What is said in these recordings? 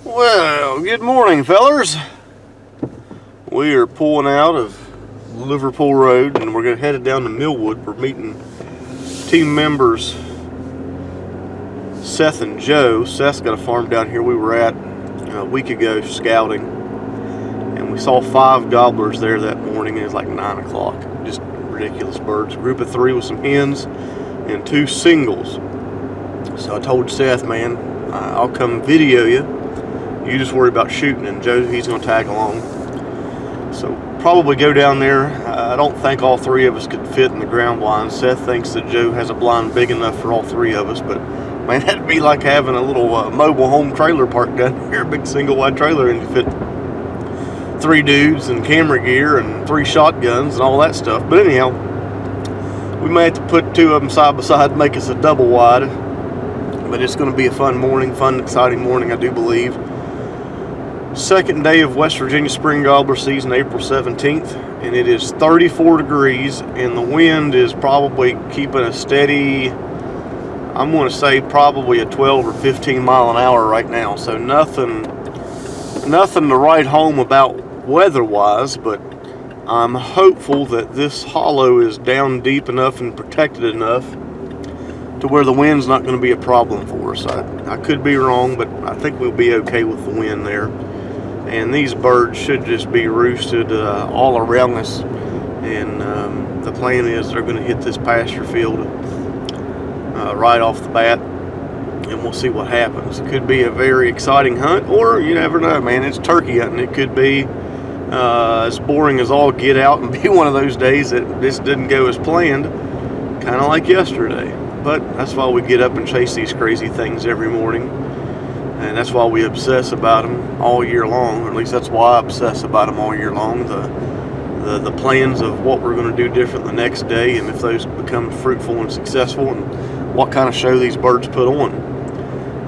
Well, good morning, fellers. We are pulling out of Liverpool Road and we're going to head down to Millwood. We're meeting team members Seth and Joe. Seth's got a farm down here we were at a week ago scouting, and we saw 5 gobblers there that morning. It was like 9 o'clock. Just ridiculous birds. A group of 3 with some hens and 2 singles. So I told Seth, man, I'll come video you. You just worry about shooting, and Joe, he's going to tag along. So probably go down there. I don't think all 3 of us could fit in the ground blind. Seth thinks that Joe has a blind big enough for all 3 of us, but man, that'd be like having a little mobile home trailer park down here, a big single wide trailer, and you fit 3 dudes and camera gear and 3 shotguns and all that stuff. But anyhow, we may have to put 2 of them side by side to make us a double wide. But it's going to be a fun morning, fun, exciting morning, I do believe. Second day of West Virginia spring gobbler season, April 17th, and it is 34 degrees, and the wind is probably keeping a steady, I'm going to say probably a 12 or 15 mile an hour right now. So nothing to write home about weather-wise, but I'm hopeful that this hollow is down deep enough and protected enough to where the wind's not going to be a problem for us. I could be wrong, but I think we'll be okay with the wind there. And these birds should just be roosted all around us. And the plan is they're going to hit this pasture field right off the bat, and we'll see what happens. It could be a very exciting hunt, or you never know, man. It's turkey hunting. It could be as boring as all get out and be one of those days that this didn't go as planned, kind of like yesterday. But that's why we get up and chase these crazy things every morning. And that's why we obsess about them all year long, or at least that's why I obsess about them all year long. The plans of what we're going to do different the next day, and if those become fruitful and successful, and what kind of show these birds put on.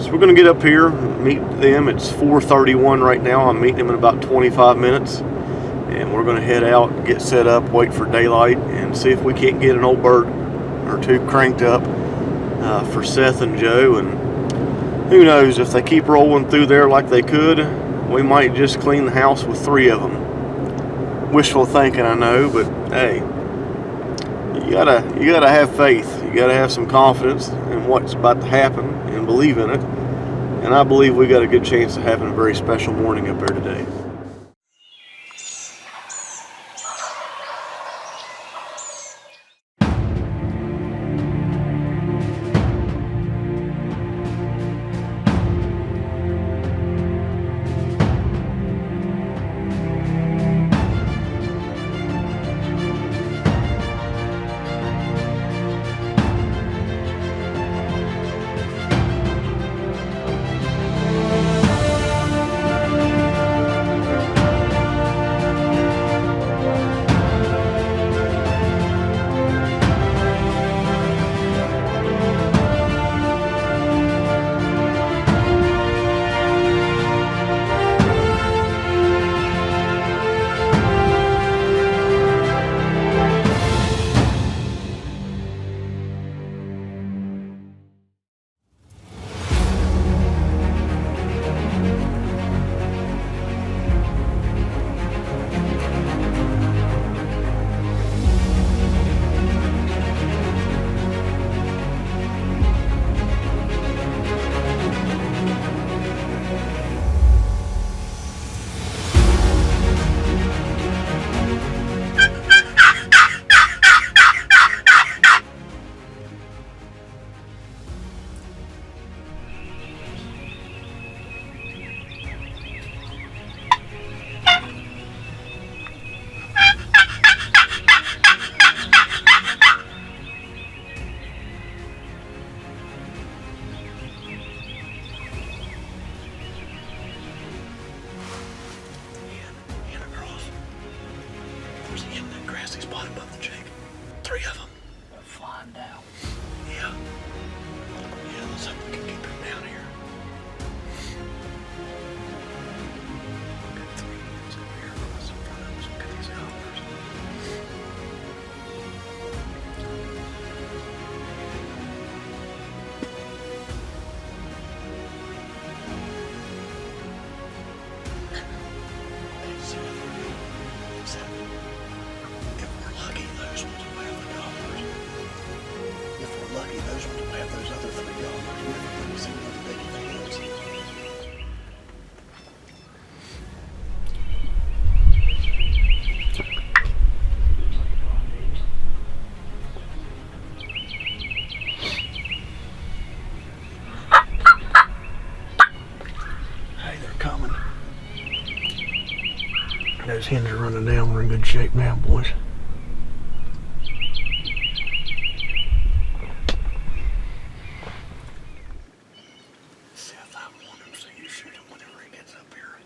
So we're going to get up here, meet them. It's 4:31 right now. I'm meeting them in about 25 minutes. And we're going to head out, get set up, wait for daylight, and see if we can't get an old bird or 2 cranked up for Seth and Joe. And who knows, if they keep rolling through there like they could, we might just clean the house with 3 of them. Wishful thinking, I know, but hey, you gotta have faith. You gotta have some confidence in what's about to happen and believe in it. And I believe we got a good chance of having a very special morning up there today. Those hens are running down. We're in good shape now, boys. Seth, I want him, so you shoot him whenever he gets up here.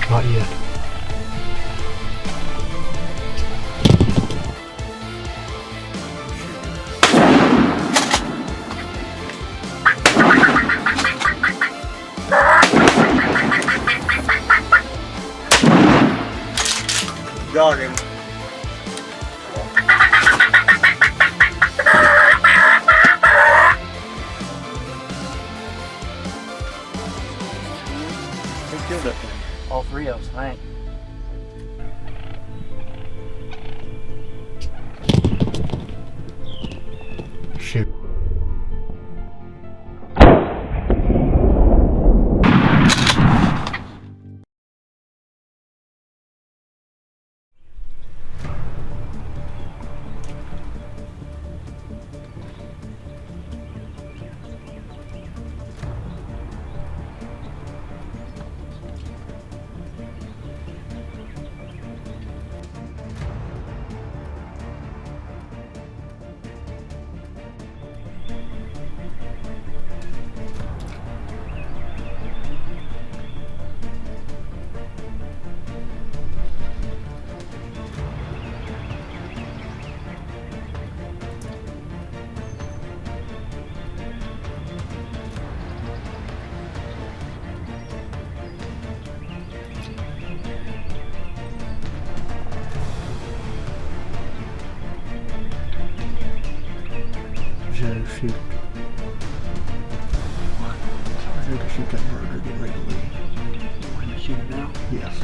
Not yet. Got him. Who killed it? All three of us, I think. Shoot. Joe, shoot. I think I shoot that bird. They're getting ready to leave. Want to shoot it now? Yes.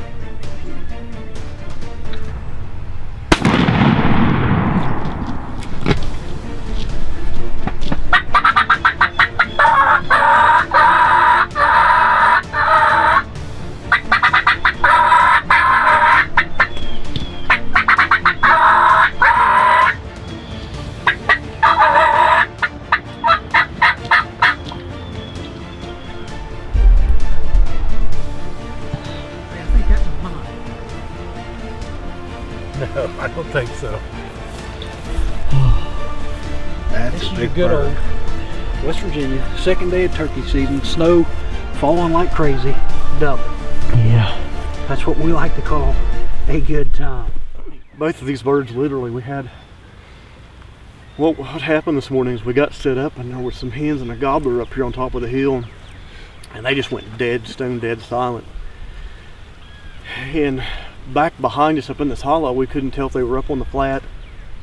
No, I don't think so. That's This a is big a good bird. old West Virginia, second day of turkey season, snow falling like crazy, double. Yeah. That's what we like to call a good time. Both of these birds, literally, we had, what happened this morning is we got set up and there were some hens and a gobbler up here on top of the hill, and they just went dead, stone dead silent. And back behind us up in this hollow, we couldn't tell if they were up on the flat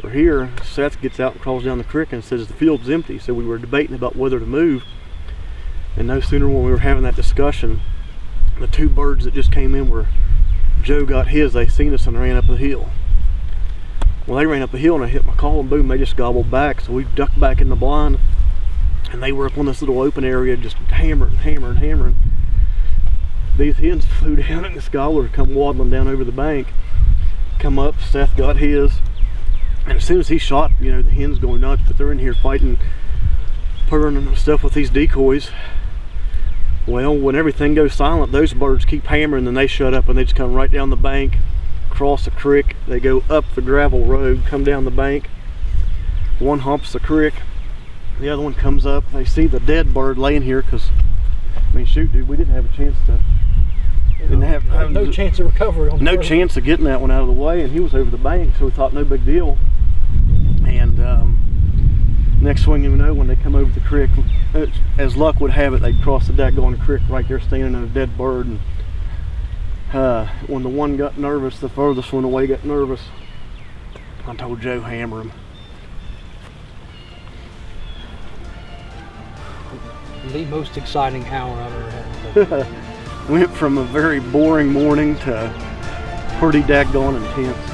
or here. Seth gets out and crawls down the creek and says the field's empty. So we were debating about whether to move, and no sooner when we were having that discussion, the two birds that just came in where Joe got his, they seen us and ran up the hill. Well, they ran up the hill and I hit my call, and boom, they just gobbled back. So we ducked back in the blind, and they were up on this little open area just hammering. these hens flew down and this gobbler come waddling down over the bank. Come up, Seth got his, and as soon as he shot, you know, the hens going nuts, but they're in here fighting, purring and stuff with these decoys. Well, when everything goes silent, those birds keep hammering, and they shut up and they just come right down the bank, cross the creek, they go up the gravel road, come down the bank. One humps the creek, the other one comes up. They see the dead bird laying here, because, I mean, shoot, dude, we didn't have a chance to, didn't have no chance of recovery on the no bird. chance of getting that one out of the way, and he was over the bank, so we thought no big deal. And next thing you know, when they come over the creek, as luck would have it, they'd cross the daggone creek right there, standing in a dead bird. And when the one got nervous, the furthest one away got nervous, I told Joe, hammer him. The most exciting hour I've ever had. Went from a very boring morning to pretty daggone intense.